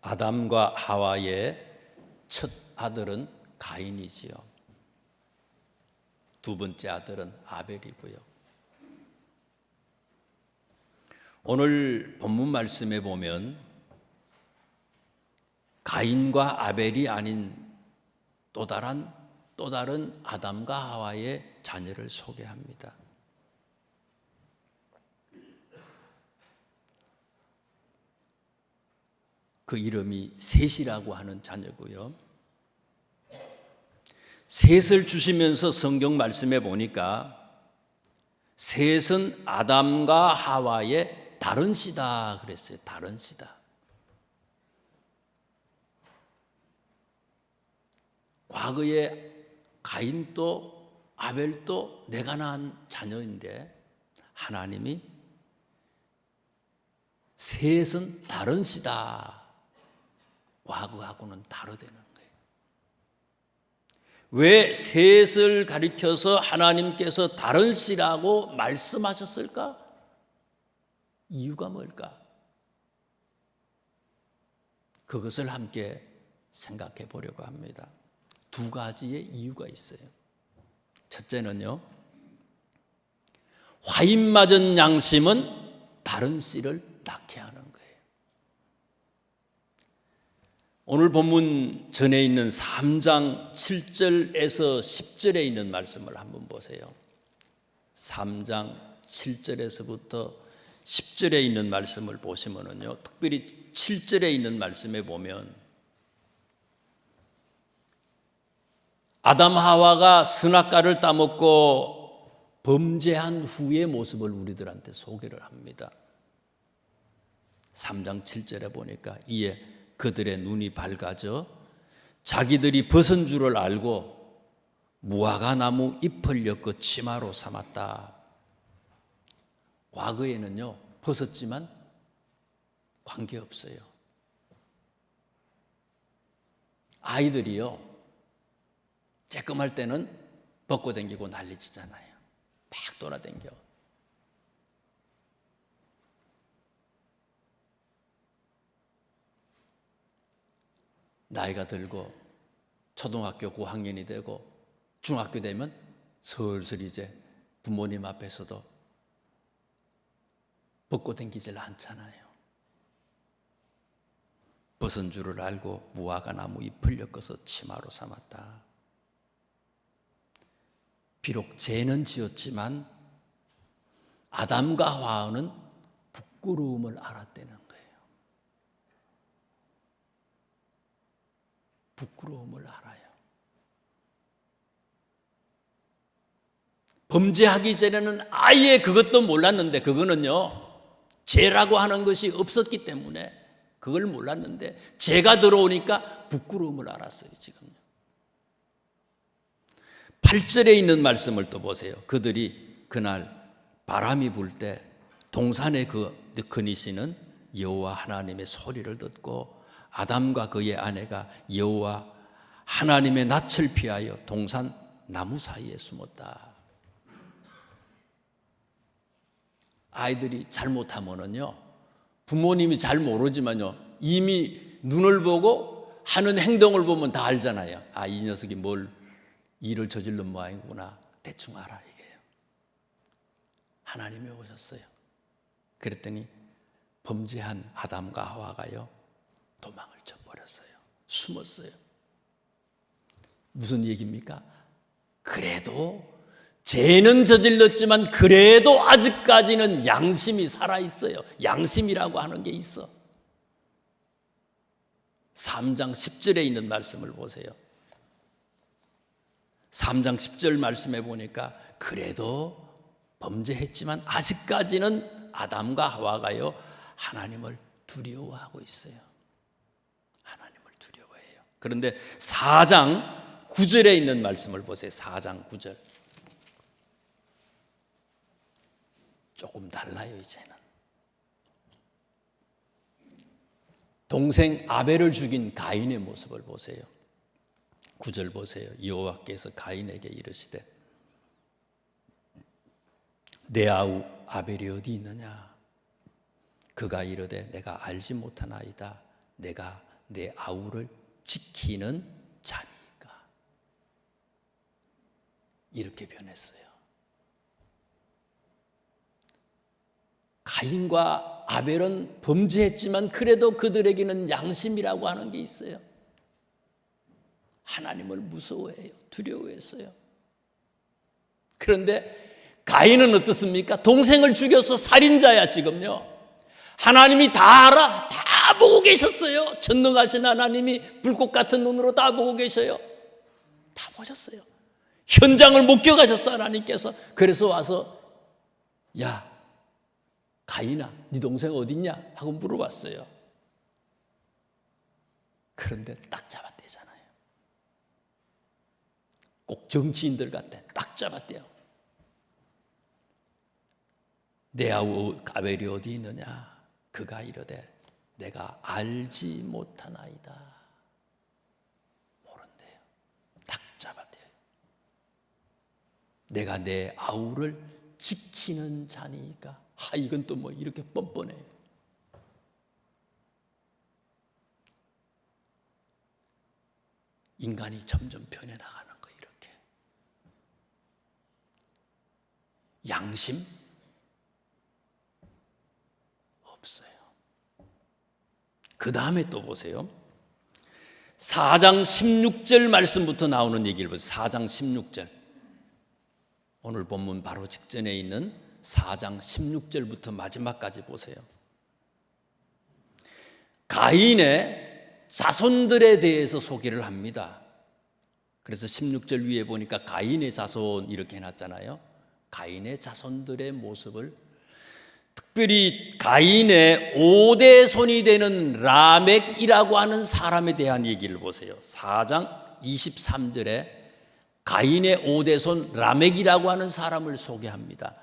아담과 하와의 첫 아들은 가인이지요. 두 번째 아들은 아벨이고요. 오늘 본문 말씀에 보면 가인과 아벨이 아닌 또 다른 아담과 하와의 자녀를 소개합니다. 그 이름이 셋이라고 하는 자녀고요. 셋을 주시면서 성경 말씀에 보니까 셋은 아담과 하와의 다른 씨다 그랬어요. 다른 씨다. 과거에 가인도 아벨도 내가 낳은 자녀인데 하나님이 셋은 다른 씨다. 과거하고는 다르다는 거예요. 왜 셋을 가리켜서 하나님께서 다른 씨라고 말씀하셨을까? 이유가 뭘까? 그것을 함께 생각해 보려고 합니다. 두 가지의 이유가 있어요. 첫째는요, 화인 맞은 양심은 다른 씨를 낳게 하는 거예요. 오늘 본문 전에 있는 3장 7절에서 10절에 있는 말씀을 한번 보세요. 3장 7절에서부터 10절에 있는 말씀을 보시면은요, 특별히 7절에 있는 말씀에 보면 아담 하와가 선악과를 따먹고 범죄한 후의 모습을 우리들한테 소개를 합니다. 3장 7절에 보니까 이에 그들의 눈이 밝아져 자기들이 벗은 줄을 알고 무화과 나무 잎을 엮어 치마로 삼았다. 과거에는요, 벗었지만 관계없어요. 아이들이요, 쬐끔할 때는 벗고 다니고 난리치잖아요. 막 돌아다녀. 나이가 들고 초등학교 9학년이 되고 중학교 되면 슬슬 이제 부모님 앞에서도 벗고 다니질 않잖아요. 벗은 줄을 알고 무화과 나무 잎을 엮어서 치마로 삼았다. 비록 죄는 지었지만 아담과 하와는 부끄러움을 알았다는 거예요. 부끄러움을 알아요. 범죄하기 전에는 아예 그것도 몰랐는데, 그거는요, 죄라고 하는 것이 없었기 때문에 그걸 몰랐는데 죄가 들어오니까 부끄러움을 알았어요. 지금요. 8절에 있는 말씀을 또 보세요. 그들이 그날 바람이 불 때 동산에 거니시는 여호와 하나님의 소리를 듣고 아담과 그의 아내가 여호와 하나님의 낯을 피하여 동산 나무 사이에 숨었다. 아이들이 잘못하면은요, 부모님이 잘 모르지만요, 이미 눈을 보고 하는 행동을 보면 다 알잖아요. 아, 이 녀석이 뭘 일을 저질른 모양이구나. 대충 알아, 이게요. 하나님이 오셨어요. 그랬더니 범죄한 아담과 하와가요, 도망을 쳐버렸어요. 숨었어요. 무슨 얘기입니까? 그래도 죄는 저질렀지만 그래도 아직까지는 양심이 살아있어요. 양심이라고 하는 게 있어. 3장 10절에 있는 말씀을 보세요. 3장 10절 말씀에 보니까 그래도 범죄했지만 아직까지는 아담과 하와가요, 하나님을 두려워하고 있어요. 하나님을 두려워해요. 그런데 4장 9절에 있는 말씀을 보세요. 4장 9절. 조금 달라요, 이제는. 동생 아벨을 죽인 가인의 모습을 보세요. 9절 보세요. 여호와께서 가인에게 이르시되 내 아우 아벨이 어디 있느냐? 그가 이르되 내가 알지 못하나이다. 내가 내 아우를 지키는 자니까. 이렇게 변했어요. 가인과 아벨은 범죄했지만 그래도 그들에게는 양심이라고 하는 게 있어요. 하나님을 무서워해요. 두려워했어요. 그런데 가인은 어떻습니까? 동생을 죽여서 살인자야 지금요. 하나님이 다 알아. 다 보고 계셨어요. 전능하신 하나님이 불꽃 같은 눈으로 다 보고 계셔요. 다 보셨어요. 현장을 목격하셨어 하나님께서. 그래서 와서 야 가인아 네 동생 어딨냐 하고 물어봤어요. 그런데 딱 잡았대잖아요. 꼭 정치인들 같아. 딱 잡았대요. 내 아우 아벨이 어디 있느냐. 그가 이르되 내가 알지 못하나이다. 모른대요. 딱 잡았대요. 내가 내 아우를 지키는 자니까. 이건 또 뭐 이렇게 뻔뻔해요. 인간이 점점 변해나가는 거 이렇게. 양심 없어요. 그 다음에 또 보세요. 4장 16절 말씀부터 나오는 얘기를 보세요. 4장 16절. 오늘 본문 바로 직전에 있는 4장 16절부터 마지막까지 보세요. 가인의 자손들에 대해서 소개를 합니다. 그래서 16절 위에 보니까 가인의 자손 이렇게 해놨잖아요. 가인의 자손들의 모습을, 특별히 가인의 5대 손이 되는 라멕이라고 하는 사람에 대한 얘기를 보세요. 4장 23절에 가인의 5대 손 라멕이라고 하는 사람을 소개합니다.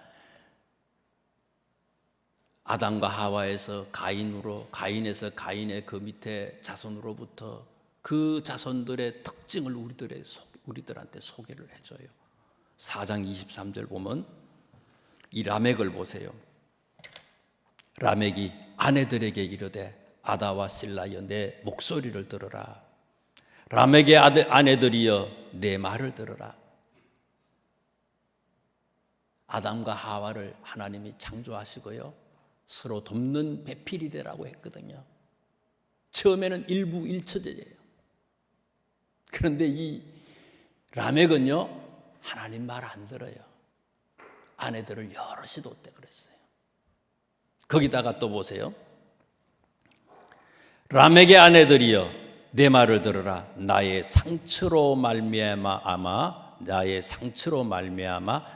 아담과 하와에서 가인으로, 가인에서 가인의 그 밑에 자손으로부터 그 자손들의 특징을 우리들한테 소개를 해줘요. 4장 23절 보면 이 라멕을 보세요. 라멕이 아내들에게 이르되 아다와 실라여 내 목소리를 들으라. 라멕의 아내들이여 내 말을 들으라. 아담과 하와를 하나님이 창조하시고요, 서로 돕는 배필이 되라고 했거든요. 처음에는 일부 일처제예요. 그런데 이 라멕은요 하나님 말 안 들어요. 아내들을 여럿이 뒀대 그랬어요. 거기다가 또 보세요. 라멕의 아내들이여 내 말을 들으라. 나의 상처로 말미암아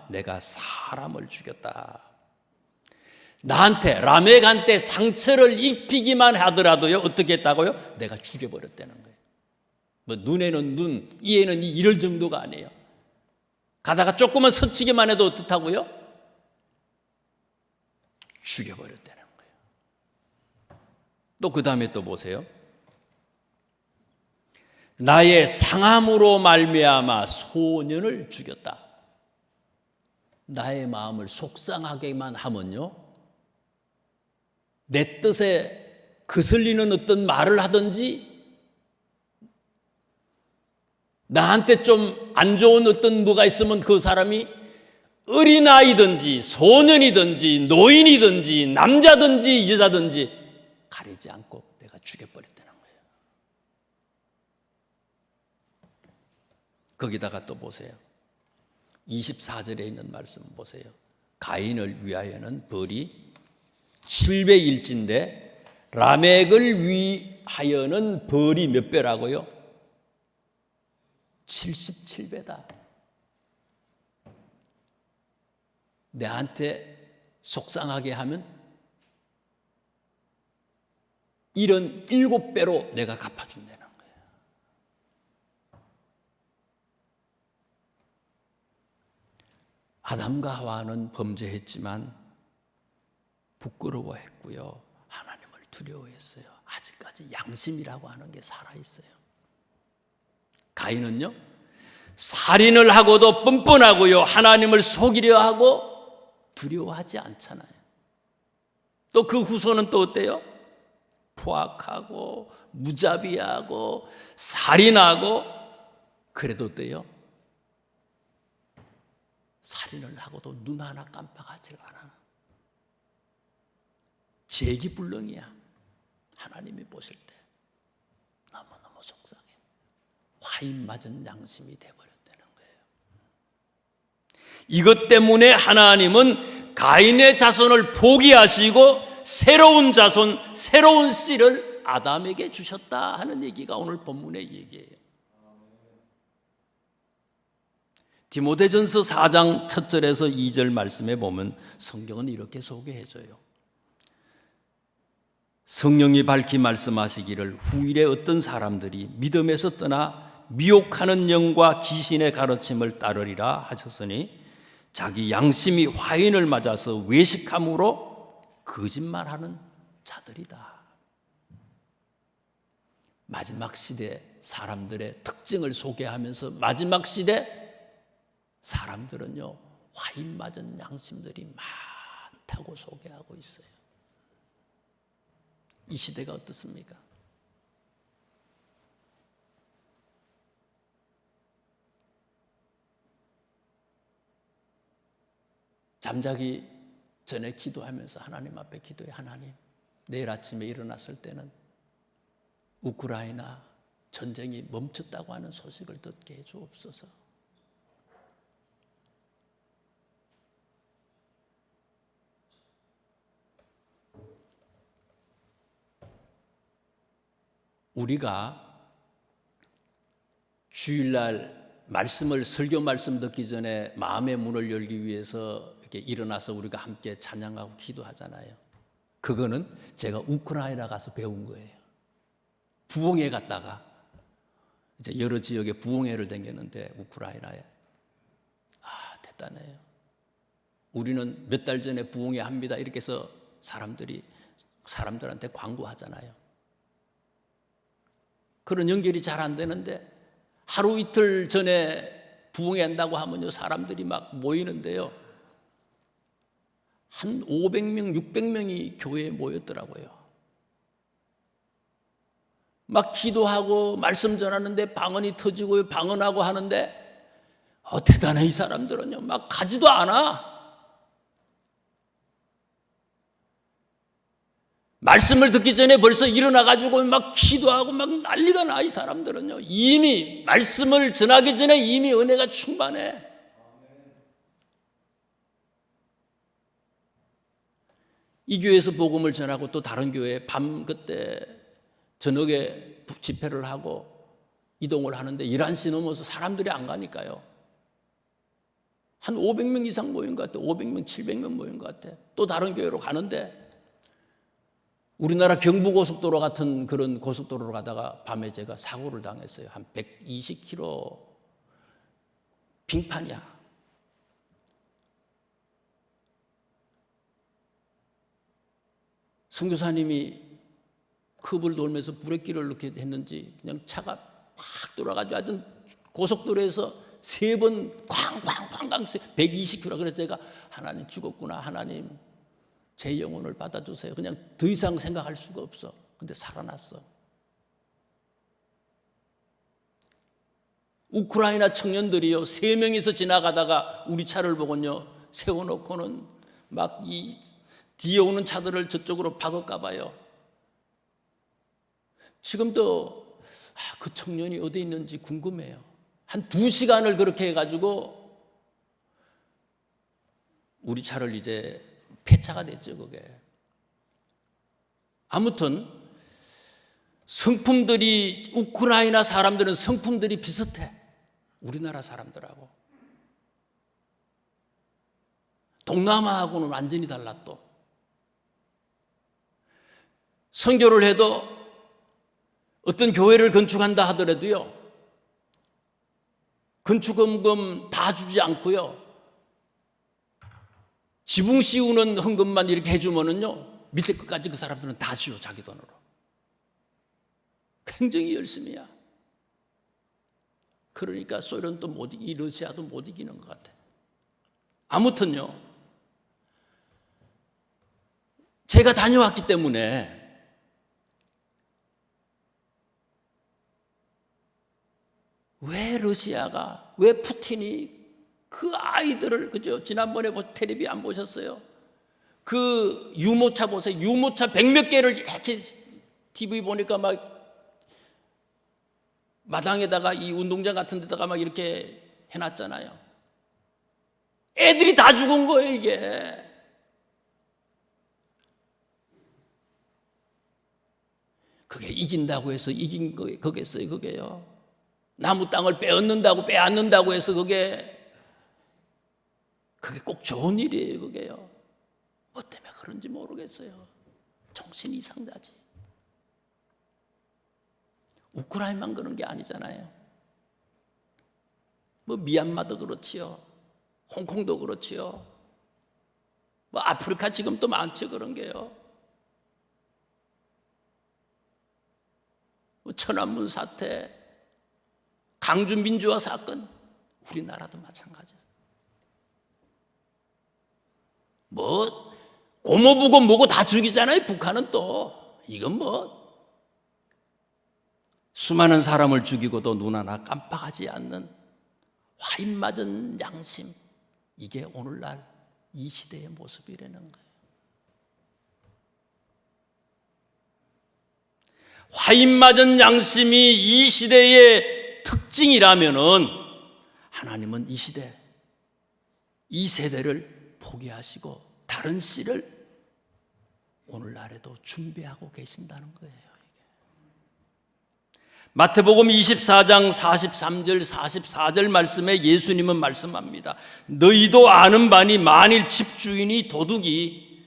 내가 사람을 죽였다. 나한테, 라멕한테 상처를 입히기만 하더라도요 어떻게 했다고요? 내가 죽여버렸다는 거예요. 뭐 눈에는 눈, 이에는 이 이럴 정도가 아니에요. 가다가 조금만 스치기만 해도 어떻다고요? 죽여버렸다는 거예요. 또 그 다음에 또 보세요. 나의 상함으로 말미암아 소년을 죽였다. 나의 마음을 속상하게만 하면요, 내 뜻에 거슬리는 어떤 말을 하든지, 나한테 좀 안 좋은 어떤 뭐가 있으면 그 사람이 어린아이든지 소년이든지 노인이든지 남자든지 여자든지 가리지 않고 내가 죽여버렸다는 거예요. 거기다가 또 보세요. 24절에 있는 말씀 보세요. 가인을 위하여는 벌이 7배일진데 라멕을 위하여는 벌이 몇 배라고요? 77배다. 내한테 속상하게 하면 이런 7배로 내가 갚아준다는 거예요. 아담과 하와는 범죄했지만 부끄러워했고요, 하나님을 두려워했어요. 아직까지 양심이라고 하는 게 살아있어요. 가인은요, 살인을 하고도 뻔뻔하고요, 하나님을 속이려 하고 두려워하지 않잖아요. 또 그 후손은 또 어때요? 포악하고 무자비하고 살인하고 그래도 어때요? 살인을 하고도 눈 하나 깜빡하지 않아. 재기불능이야. 하나님이 보실 때 너무너무 속상해. 화인 맞은 양심이 되어버렸다는 거예요. 이것 때문에 하나님은 가인의 자손을 포기하시고 새로운 자손, 새로운 씨를 아담에게 주셨다 하는 얘기가 오늘 본문의 얘기예요. 디모데전서 4장 1절에서 2절 말씀에 보면 성경은 이렇게 소개해줘요. 성령이 밝히 말씀하시기를 후일에 어떤 사람들이 믿음에서 떠나 미혹하는 영과 귀신의 가르침을 따르리라 하셨으니 자기 양심이 화인을 맞아서 외식함으로 거짓말하는 자들이다. 마지막 시대 사람들의 특징을 소개하면서 마지막 시대 사람들은요 화인 맞은 양심들이 많다고 소개하고 있어요. 이 시대가 어떻습니까? 잠자기 전에 기도하면서 하나님 앞에 기도해. 하나님, 내일 아침에 일어났을 때는 우크라이나 전쟁이 멈췄다고 하는 소식을 듣게 해 주옵소서. 우리가 주일날 말씀을 설교 말씀 듣기 전에 마음의 문을 열기 위해서 이렇게 일어나서 우리가 함께 찬양하고 기도하잖아요. 그거는 제가 우크라이나 가서 배운 거예요. 부흥회 갔다가 이제 여러 지역에 부흥회를 다녔는데 우크라이나에 대단해요. 우리는 몇 달 전에 부흥회 합니다 이렇게 해서 사람들한테 광고하잖아요. 그런 연결이 잘 안 되는데 하루 이틀 전에 부흥회 한다고 하면요 사람들이 막 모이는데요 한 500명, 600명이 교회에 모였더라고요. 막 기도하고 말씀 전하는데 방언이 터지고 방언하고 하는데 대단해. 이 사람들은요 막 가지도 않아. 말씀을 듣기 전에 벌써 일어나가지고 막 기도하고 막 난리가 나. 이 사람들은요 이미 말씀을 전하기 전에 이미 은혜가 충만해. 이 교회에서 복음을 전하고 또 다른 교회에 밤 그때 저녁에 집회를 하고 이동을 하는데 11시 넘어서 사람들이 안 가니까요 한 500명 이상 모인 것 같아. 500명, 700명 모인 것 같아. 또 다른 교회로 가는데 우리나라 경부고속도로 같은 그런 고속도로로 가다가 밤에 제가 사고를 당했어요. 한 120km 빙판이야. 선교사님이 컵을 돌면서 브레이크를 이렇게 했는지 그냥 차가 확 돌아가지고 하여튼 고속도로에서 3번 쾅쾅쾅쾅 120km. 그래서 제가 하나님 죽었구나. 하나님 제 영혼을 받아주세요. 그냥 더 이상 생각할 수가 없어. 근데 살아났어. 우크라이나 청년들이요 3명이서 지나가다가 우리 차를 보고요 세워놓고는 막 이 뒤에 오는 차들을 저쪽으로 박을까 봐요. 지금도 그 청년이 어디 있는지 궁금해요. 한 2시간을 그렇게 해가지고 우리 차를 이제 폐차가 됐죠. 그게 아무튼 성품들이 우크라이나 사람들은 성품들이 비슷해. 우리나라 사람들하고 동남아하고는 완전히 달라. 또 선교를 해도 어떤 교회를 건축한다 하더라도요 건축헌금 다 주지 않고요 지붕 씌우는 헌금만 이렇게 해주면은요 밑에 끝까지 그 사람들은 다 씌워 자기 돈으로. 굉장히 열심히야. 그러니까 소련도 못 이기, 러시아도 못 이기는 것 같아. 아무튼요 제가 다녀왔기 때문에 왜 러시아가, 왜 푸틴이 그 아이들을, 그죠? 지난번에 텔레비 안 보셨어요? 그 유모차 보세요. 유모차 100몇 개를 이렇게 TV 보니까 막 마당에다가 이 운동장 같은 데다가 막 이렇게 해놨잖아요. 애들이 다 죽은 거예요, 이게. 그게 이긴다고 해서 이긴 거겠어요, 그게요. 나무 땅을 빼앗는다고 해서 그게 꼭 좋은 일이에요, 그게요. 뭐 때문에 그런지 모르겠어요. 정신 이상자지. 우크라이나만 그런 게 아니잖아요. 뭐 미얀마도 그렇지요. 홍콩도 그렇지요. 뭐 아프리카 지금 또 많죠, 그런 게요. 뭐 천안문 사태, 강주 민주화 사건, 우리나라도 마찬가지예요. 뭐 고모부고 뭐고 다 죽이잖아요, 북한은 또. 이건 뭐 수많은 사람을 죽이고도 눈 하나 깜빡하지 않는 화인맞은 양심, 이게 오늘날 이 시대의 모습이라는 거예요. 화인맞은 양심이 이 시대의 특징이라면은 하나님은 이 시대, 이 세대를 포기하시고 다른 씨를 오늘날에도 준비하고 계신다는 거예요. 마태복음 24장 43절 44절 말씀에 예수님은 말씀합니다. 너희도 아는 바니 만일 집주인이 도둑이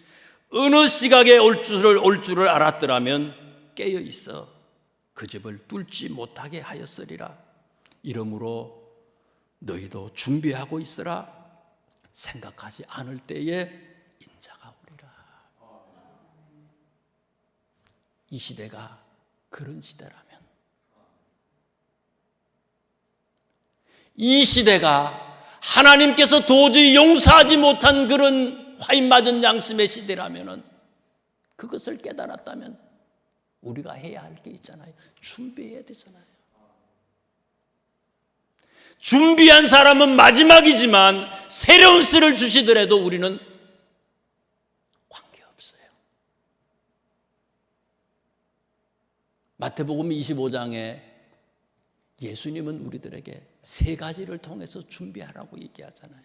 어느 시각에 올 줄을 알았더라면 깨어 있어 그 집을 뚫지 못하게 하였으리라. 이러므로 너희도 준비하고 있으라. 생각하지 않을 때에 인자가 오리라. 이 시대가 그런 시대라면, 이 시대가 하나님께서 도저히 용서하지 못한 그런 화인맞은 양심의 시대라면, 그것을 깨달았다면 우리가 해야 할 게 있잖아요. 준비해야 되잖아요. 준비한 사람은 마지막이지만 새로운 씨를 주시더라도 우리는 관계없어요. 마태복음 25장에 예수님은 우리들에게 세 가지를 통해서 준비하라고 얘기하잖아요.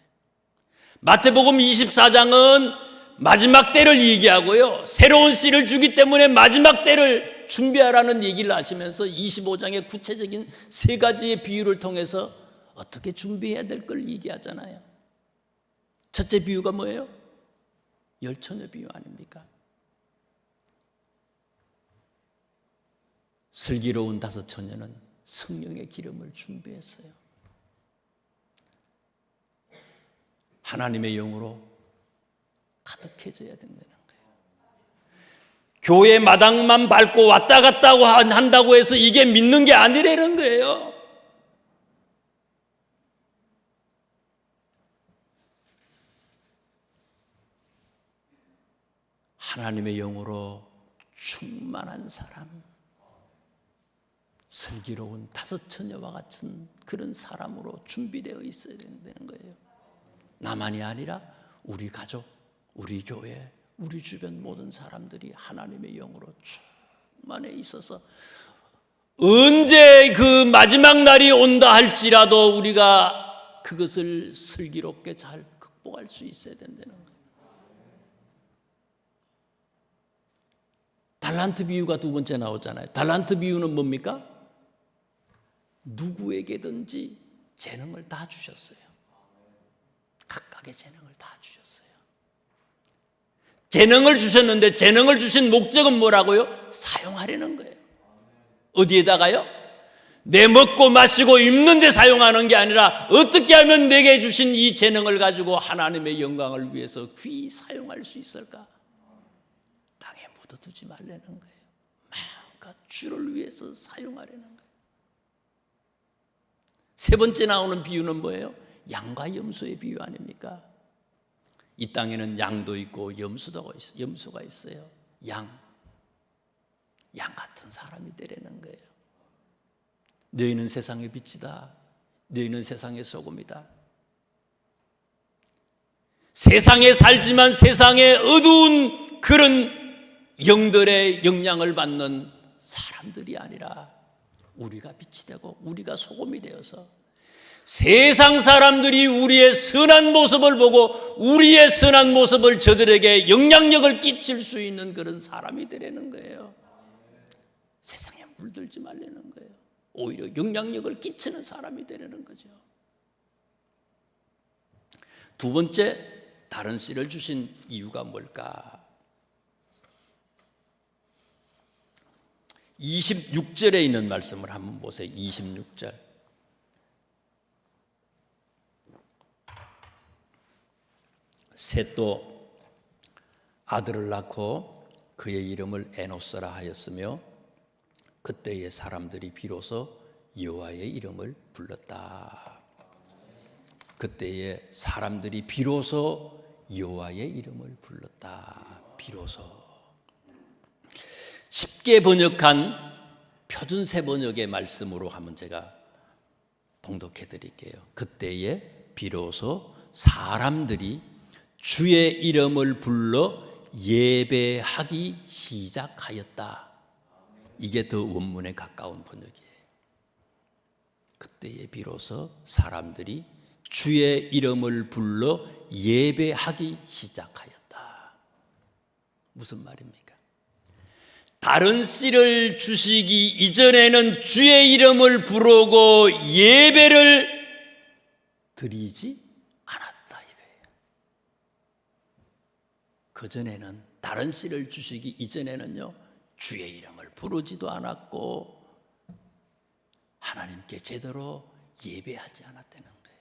마태복음 24장은 마지막 때를 얘기하고요, 새로운 씨를 주기 때문에 마지막 때를 준비하라는 얘기를 하시면서 25장의 구체적인 세 가지의 비유를 통해서 어떻게 준비해야 될 걸 얘기하잖아요. 첫째 비유가 뭐예요? 열처녀 비유 아닙니까? 슬기로운 다섯 처녀는 성령의 기름을 준비했어요. 하나님의 영으로 가득해져야 된다는 거예요. 교회 마당만 밟고 왔다 갔다 한다고 해서 이게 믿는 게 아니라는 거예요. 하나님의 영으로 충만한 사람, 슬기로운 다섯 처녀와 같은 그런 사람으로 준비되어 있어야 된다는 거예요. 나만이 아니라 우리 가족, 우리 교회, 우리 주변 모든 사람들이 하나님의 영으로 충만해 있어서 언제 그 마지막 날이 온다 할지라도 우리가 그것을 슬기롭게 잘 극복할 수 있어야 된다는 거예요. 달란트 비유가 두 번째 나오잖아요. 달란트 비유는 뭡니까? 누구에게든지 재능을 다 주셨어요. 각각의 재능을 다 주셨어요. 재능을 주셨는데 재능을 주신 목적은 뭐라고요? 사용하려는 거예요. 어디에다가요? 내 먹고 마시고 입는 데 사용하는 게 아니라 어떻게 하면 내게 주신 이 재능을 가지고 하나님의 영광을 위해서 귀히 사용할 수 있을까? 땅에 묻어두지 말라는 거예요. 마음껏 주를 위해서 사용하려는 거예요. 세 번째 나오는 비유는 뭐예요? 양과 염소의 비유 아닙니까? 이 땅에는 양도 있고 염소가 있어요. 양 같은 사람이 되라는 거예요. 너희는 세상의 빛이다. 너희는 세상의 소금이다. 세상에 살지만 세상의 어두운 그런 영들의 영향을 받는 사람들이 아니라 우리가 빛이 되고 우리가 소금이 되어서 세상 사람들이 우리의 선한 모습을 보고 우리의 선한 모습을 저들에게 영향력을 끼칠 수 있는 그런 사람이 되려는 거예요. 세상에 물들지 말라는 거예요. 오히려 영향력을 끼치는 사람이 되려는 거죠. 두 번째, 다른 씨를 주신 이유가 뭘까? 26절에 있는 말씀을 한번 보세요. 26절. 셋도 아들을 낳고 그의 이름을 에노스라 하였으며 그때의 사람들이 비로소 여호와의 이름을 불렀다. 그때의 사람들이 비로소 여호와의 이름을 불렀다. 비로소. 쉽게 번역한 표준세 번역의 말씀으로 한번 제가 봉독해 드릴게요. 그때에 비로소 사람들이 주의 이름을 불러 예배하기 시작하였다. 이게 더 원문에 가까운 번역이에요. 그때에 비로소 사람들이 주의 이름을 불러 예배하기 시작하였다. 무슨 말입니까? 다른 씨를 주시기 이전에는 주의 이름을 부르고 예배를 드리지 않았다 이거예요. 그전에는 다른 씨를 주시기 이전에는요 주의 이름을 부르지도 않았고 하나님께 제대로 예배하지 않았다는 거예요.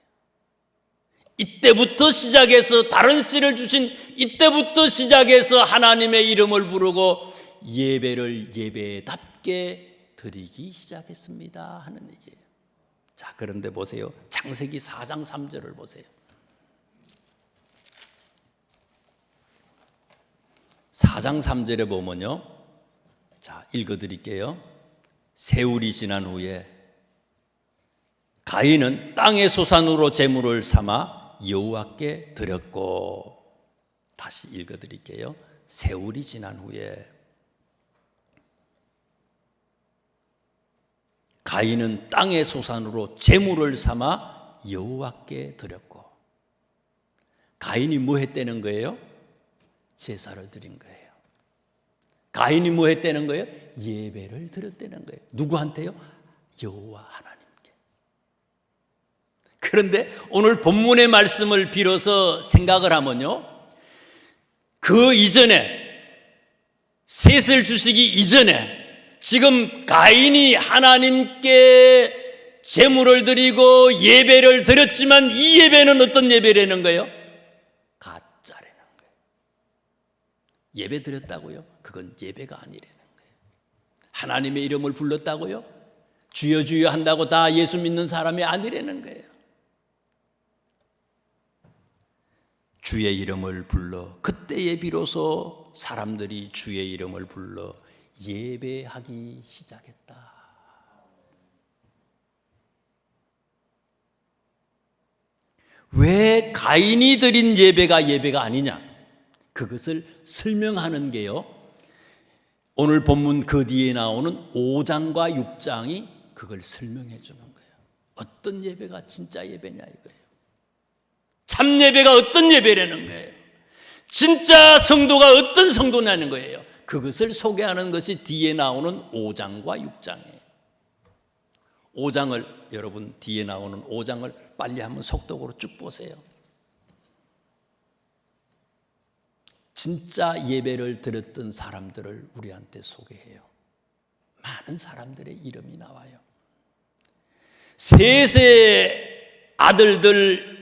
이때부터 시작해서 다른 씨를 주신 이때부터 시작해서 하나님의 이름을 부르고 예배를 예배답게 드리기 시작했습니다 하는 얘기예요. 자, 그런데 보세요. 창세기 4장 3절을 보세요. 4장 3절에 보면요. 자, 읽어드릴게요. 세월이 지난 후에 가인은 땅의 소산으로 제물을 삼아 여호와께 드렸고, 다시 읽어드릴게요. 세월이 지난 후에 가인은 땅의 소산으로 제물을 삼아 여호와께 드렸고, 가인이 뭐 했다는 거예요? 제사를 드린 거예요. 가인이 뭐 했다는 거예요? 예배를 드렸다는 거예요. 누구한테요? 여호와 하나님께. 그런데 오늘 본문의 말씀을 빌어서 생각을 하면요, 그 이전에 셋을 주시기 이전에 지금 가인이 하나님께 제물을 드리고 예배를 드렸지만 이 예배는 어떤 예배라는 거예요? 가짜라는 거예요. 예배 드렸다고요? 그건 예배가 아니라는 거예요. 하나님의 이름을 불렀다고요? 주여 주여 한다고 다 예수 믿는 사람이 아니라는 거예요. 주의 이름을 불러 그때에 비로소 사람들이 주의 이름을 불러 예배하기 시작했다. 왜 가인이 드린 예배가 예배가 아니냐? 그것을 설명하는 게요, 오늘 본문 그 뒤에 나오는 5장과 6장이 그걸 설명해 주는 거예요. 어떤 예배가 진짜 예배냐 이거예요. 참 예배가 어떤 예배라는 거예요. 진짜 성도가 어떤 성도냐는 거예요. 그것을 소개하는 것이 뒤에 나오는 5장과 6장이에요. 5장을 여러분 뒤에 나오는 5장을 빨리 한번 속독으로 쭉 보세요. 진짜 예배를 드렸던 사람들을 우리한테 소개해요. 많은 사람들의 이름이 나와요. 셋의 아들들,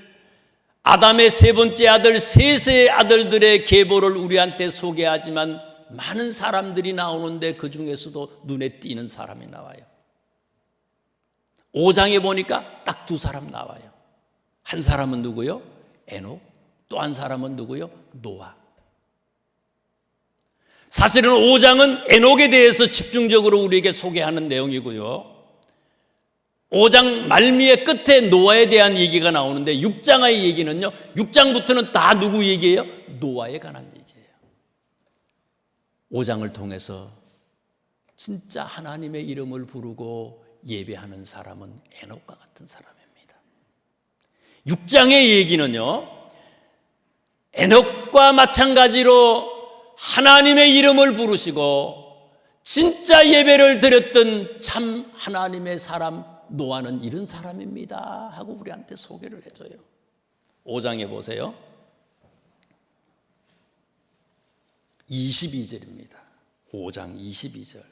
아담의 세 번째 아들 셋의 아들들의 계보를 우리한테 소개하지만 많은 사람들이 나오는데 그 중에서도 눈에 띄는 사람이 나와요. 5장에 보니까 딱 두 사람 나와요. 한 사람은 누구요? 에녹. 또 한 사람은 누구요? 노아. 사실은 5장은 에녹에 대해서 집중적으로 우리에게 소개하는 내용이고요, 5장 말미의 끝에 노아에 대한 얘기가 나오는데 6장의 얘기는요, 6장부터는 다 누구 얘기예요? 노아에 관한 얘기예요. 5장을 통해서 진짜 하나님의 이름을 부르고 예배하는 사람은 에녹과 같은 사람입니다. 6장의 얘기는요, 에녹과 마찬가지로 하나님의 이름을 부르시고 진짜 예배를 드렸던 참 하나님의 사람 노아는 이런 사람입니다 하고 우리한테 소개를 해줘요. 5장에 보세요. 22절입니다. 5장 22절.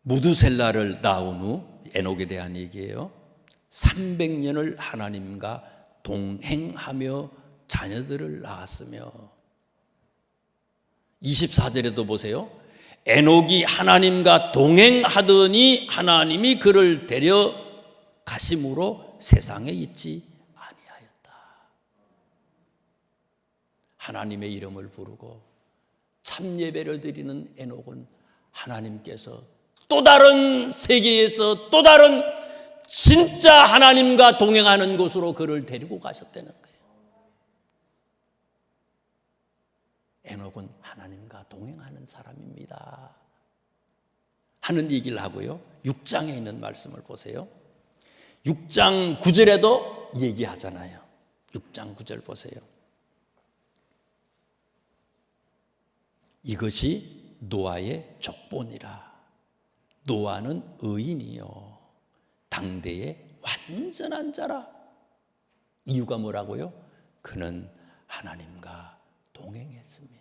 무두셀라를 낳은 후, 에녹에 대한 얘기예요. 300년을 하나님과 동행하며 자녀들을 낳았으며, 24절에도 보세요. 에녹이 하나님과 동행하더니 하나님이 그를 데려가심으로 세상에 있지 아니하였다. 하나님의 이름을 부르고 참 예배를 드리는 에녹은 하나님께서 또 다른 세계에서 또 다른 진짜 하나님과 동행하는 곳으로 그를 데리고 가셨다는 거예요. 에녹은 하나님과 동행하는 사람입니다 하는 얘기를 하고요, 6장에 있는 말씀을 보세요. 6장 9절에도 얘기하잖아요. 6장 9절 보세요. 이것이 노아의 족본이라. 노아는 의인이요 당대의 완전한 자라. 이유가 뭐라고요? 그는 하나님과 동행했습니다.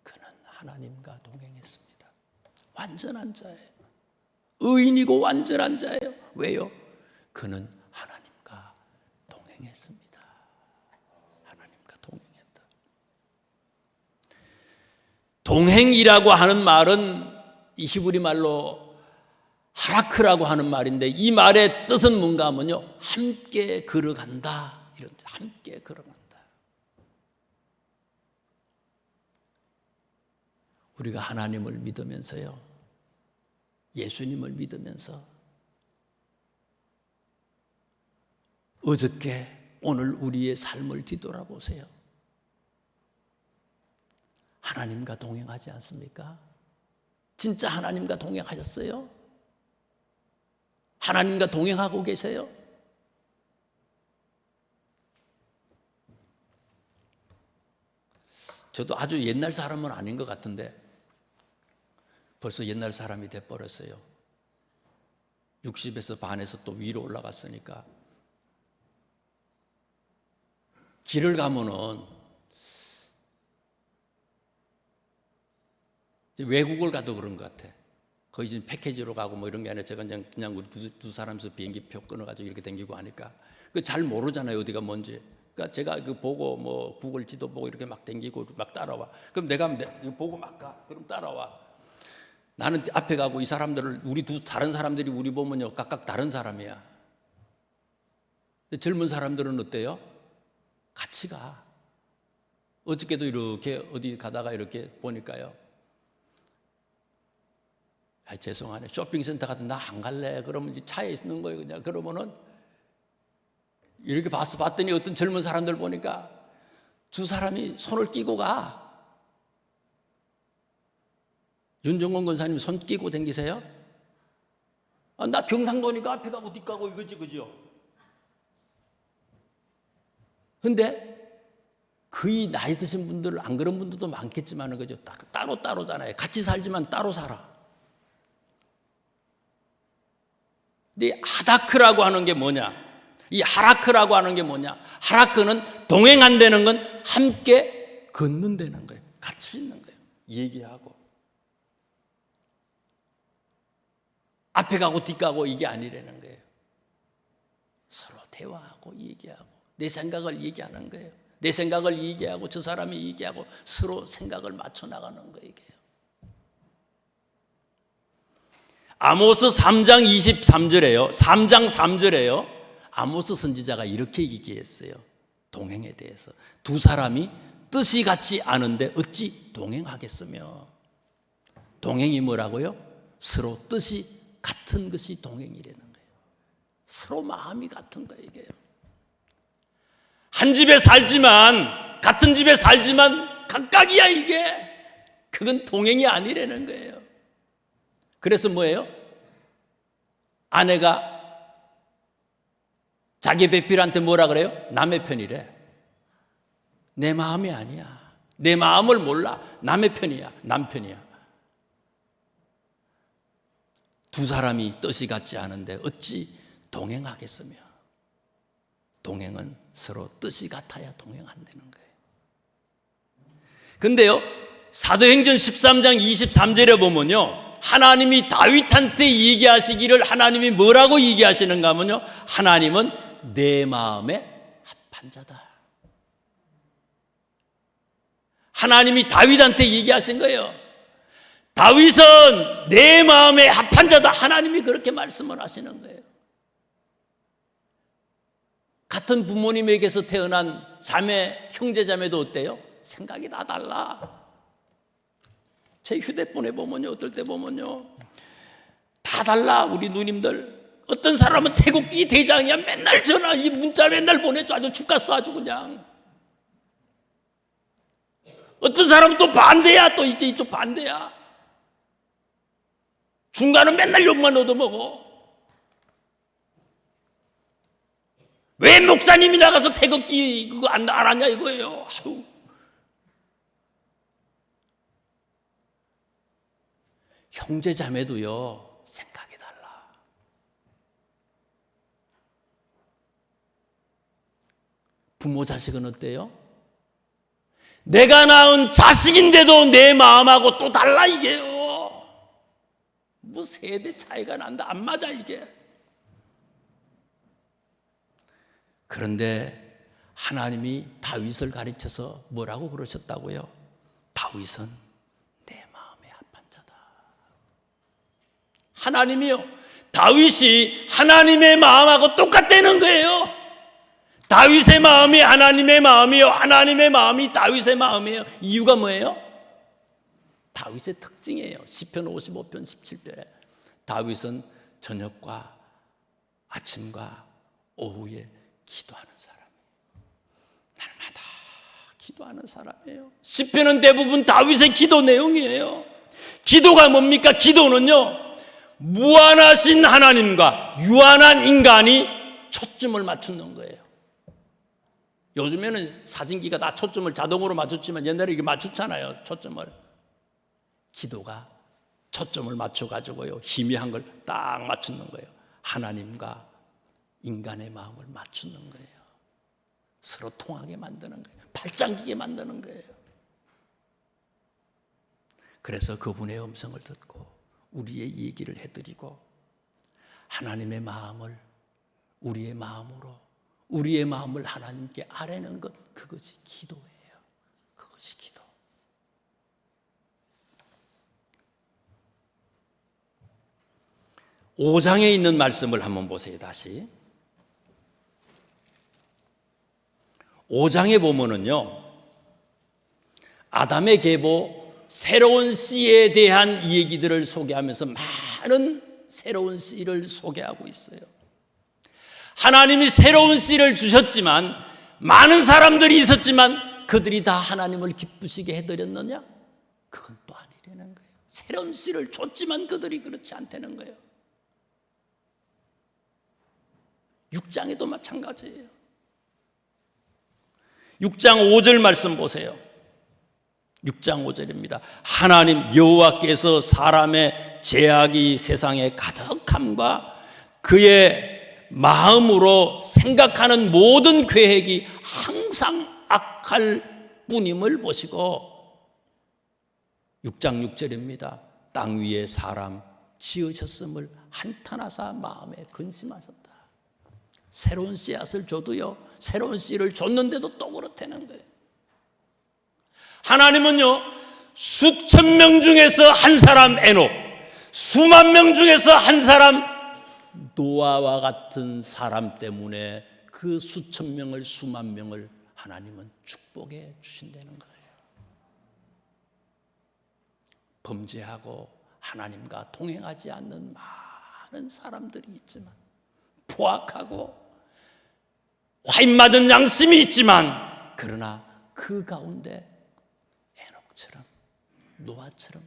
그는 하나님과 동행했습니다. 완전한 자예요. 의인이고 완전한 자예요. 왜요? 그는 하나님과 동행했습니다. 하나님과 동행했다. 동행이라고 하는 말은 이 히브리 말로 하라크라고 하는 말인데, 이 말의 뜻은 뭔가 하면요, 함께 걸어간다, 이런 뜻. 함께 걸어간다. 우리가 하나님을 믿으면서요, 예수님을 믿으면서 어저께 오늘 우리의 삶을 뒤돌아보세요. 하나님과 동행하지 않습니까? 진짜 하나님과 동행하셨어요? 하나님과 동행하고 계세요? 저도 아주 옛날 사람은 아닌 것 같은데 벌써 옛날 사람이 돼버렸어요. 60에서 반에서 또 위로 올라갔으니까. 길을 가면은 외국을 가도 그런 것 같아. 거의 지금 패키지로 가고 뭐 이런 게 아니라 제가 그냥 우리 두 사람이서 비행기표 끊어가지고 이렇게 다니고 하니까 그 잘 모르잖아요, 어디가 뭔지. 그러니까 제가 그 보고 뭐 구글 지도 보고 이렇게 막 다니고 막 따라와. 그럼 내가 이거 보고 막 가. 그럼 따라와. 나는 앞에 가고 이 사람들을 다른 사람들이 우리 보면요 각각 다른 사람이야. 근데 젊은 사람들은 어때요? 같이 가. 어저께도 이렇게 어디 가다가 이렇게 보니까요. 죄송하네. 쇼핑센터 가도 나 안 갈래. 그러면 이제 차에 있는 거예요. 그냥 그러면은 이렇게 봤더니 어떤 젊은 사람들 보니까 두 사람이 손을 끼고 가. 윤정권 권사님 손 끼고 다니세요? 나 경상도니까 앞에 가고 뒤 가고 이거지, 그죠? 근데 거의 나이 드신 분들, 안 그런 분들도 많겠지만, 그죠? 따로잖아요. 같이 살지만 따로 살아. 근데 하다크라고 하는 게 뭐냐? 이 하라크라고 하는 게 뭐냐? 하라크는 동행한다는 건 함께 걷는다는 거예요. 같이 있는 거예요. 얘기하고. 앞에 가고 뒤 가고 이게 아니라는 거예요. 서로 대화하고 얘기하고 내 생각을 얘기하는 거예요. 내 생각을 얘기하고 저 사람이 얘기하고 서로 생각을 맞춰 나가는 거예요. 이게요. 아모스 3장 23절에요. 3장 3절에요. 아모스 선지자가 이렇게 얘기했어요. 동행에 대해서. 두 사람이 뜻이 같지 않은데 어찌 동행하겠으며. 동행이 뭐라고요? 서로 뜻이 같은 것이 동행이라는 거예요. 서로 마음이 같은 거예요. 이게요. 한 집에 살지만, 같은 집에 살지만 각각이야 이게. 그건 동행이 아니라는 거예요. 그래서 뭐예요? 아내가 자기 배필한테 뭐라 그래요? 남의 편이래. 내 마음이 아니야. 내 마음을 몰라. 남의 편이야. 남편이야. 두 사람이 뜻이 같지 않은데 어찌 동행하겠으며. 동행은 서로 뜻이 같아야 동행한다는 거예요. 근데요, 사도행전 13장 23절에 보면요, 하나님이 다윗한테 얘기하시기를 하나님이 뭐라고 얘기하시는가 하면요, 하나님은 내 마음에 합한 자다. 하나님이 다윗한테 얘기하신 거예요. 다윗은 내 마음에 합한 자다. 하나님이 그렇게 말씀을 하시는 거예요. 같은 부모님에게서 태어난 자매, 형제자매도 어때요? 생각이 다 달라. 제 휴대폰에 보면요, 어떨 때 보면요, 다 달라. 우리 누님들. 어떤 사람은 태국기 대장이야. 맨날 전화, 이 문자 맨날 보내줘. 아주 죽겠어, 아주 그냥. 어떤 사람은 또 반대야. 또 이제 이쪽 반대야. 중간은 맨날 욕만 얻어먹어. 왜 목사님이 나가서 태극기 그거 안 하냐 이거예요. 아유. 형제 자매도요, 생각이 달라. 부모 자식은 어때요? 내가 낳은 자식인데도 내 마음하고 또 달라 이게요. 뭐 세대 차이가 난다. 안 맞아 이게. 그런데 하나님이 다윗을 가르쳐서 뭐라고 그러셨다고요? 다윗은 내 마음에 합한 자다. 하나님이요, 다윗이 하나님의 마음하고 똑같다는 거예요. 다윗의 마음이 하나님의 마음이요, 하나님의 마음이 다윗의 마음이에요. 이유가 뭐예요? 다윗의 특징이에요. 시편 55편 17절에 다윗은 저녁과 아침과 오후에 기도하는 사람이에요. 날마다 기도하는 사람이에요. 시편은 대부분 다윗의 기도 내용이에요. 기도가 뭡니까? 기도는요, 무한하신 하나님과 유한한 인간이 초점을 맞추는 거예요. 요즘에는 사진기가 다 초점을 자동으로 맞췄지만 옛날에 이게 맞췄잖아요, 초점을. 기도가 초점을 맞춰가지고요, 희미한 걸 딱 맞추는 거예요. 하나님과 인간의 마음을 맞추는 거예요. 서로 통하게 만드는 거예요. 발장기게 만드는 거예요. 그래서 그분의 음성을 듣고 우리의 얘기를 해드리고 하나님의 마음을 우리의 마음으로, 우리의 마음을 하나님께 아뢰는 것, 그것이 기도예요. 그것이 기도. 오 5장에 있는 말씀을 한번 보세요. 다시 5장에 보면은요, 아담의 계보, 새로운 씨에 대한 얘기들을 소개하면서 많은 새로운 씨를 소개하고 있어요. 하나님이 새로운 씨를 주셨지만, 많은 사람들이 있었지만 그들이 다 하나님을 기쁘시게 해드렸느냐? 그건 또 아니라는 거예요. 새로운 씨를 줬지만 그들이 그렇지 않다는 거예요. 6장에도 마찬가지예요. 6장 5절 말씀 보세요. 6장 5절입니다. 하나님 여호와께서 사람의 죄악이 세상에 가득함과 그의 마음으로 생각하는 모든 계획이 항상 악할 뿐임을 보시고, 6장 6절입니다. 땅 위에 사람 지으셨음을 한탄하사 마음에 근심하셨다. 새로운 씨앗을 줘도요, 새로운 씨를 줬는데도 또 그렇다는 거예요. 하나님은요, 수천 명 중에서 한 사람 에녹, 수만 명 중에서 한 사람 노아와 같은 사람 때문에 그 수천 명을, 수만 명을 하나님은 축복해 주신다는 거예요. 범죄하고 하나님과 동행하지 않는 많은 사람들이 있지만, 포악하고 화인 맞은 양심이 있지만, 그러나 그 가운데 에녹처럼, 노아처럼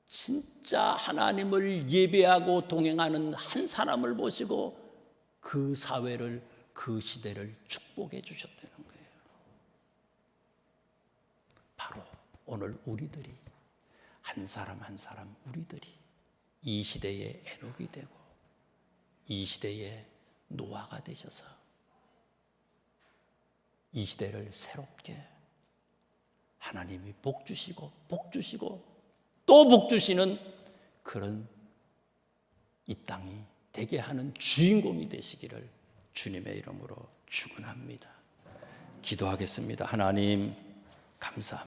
진짜 하나님을 예배하고 동행하는 한 사람을 보시고 그 사회를, 그 시대를 축복해 주셨다는 거예요. 바로 오늘 우리들이, 한 사람 한 사람 우리들이 이 시대의 에녹이 되고 이 시대의 노아가 되셔서 이 시대를 새롭게 하나님이 복 주시고 또 복 주시는 그런 이 땅이 되게 하는 주인공이 되시기를 주님의 이름으로 축원합니다. 기도하겠습니다. 하나님 감사합니다.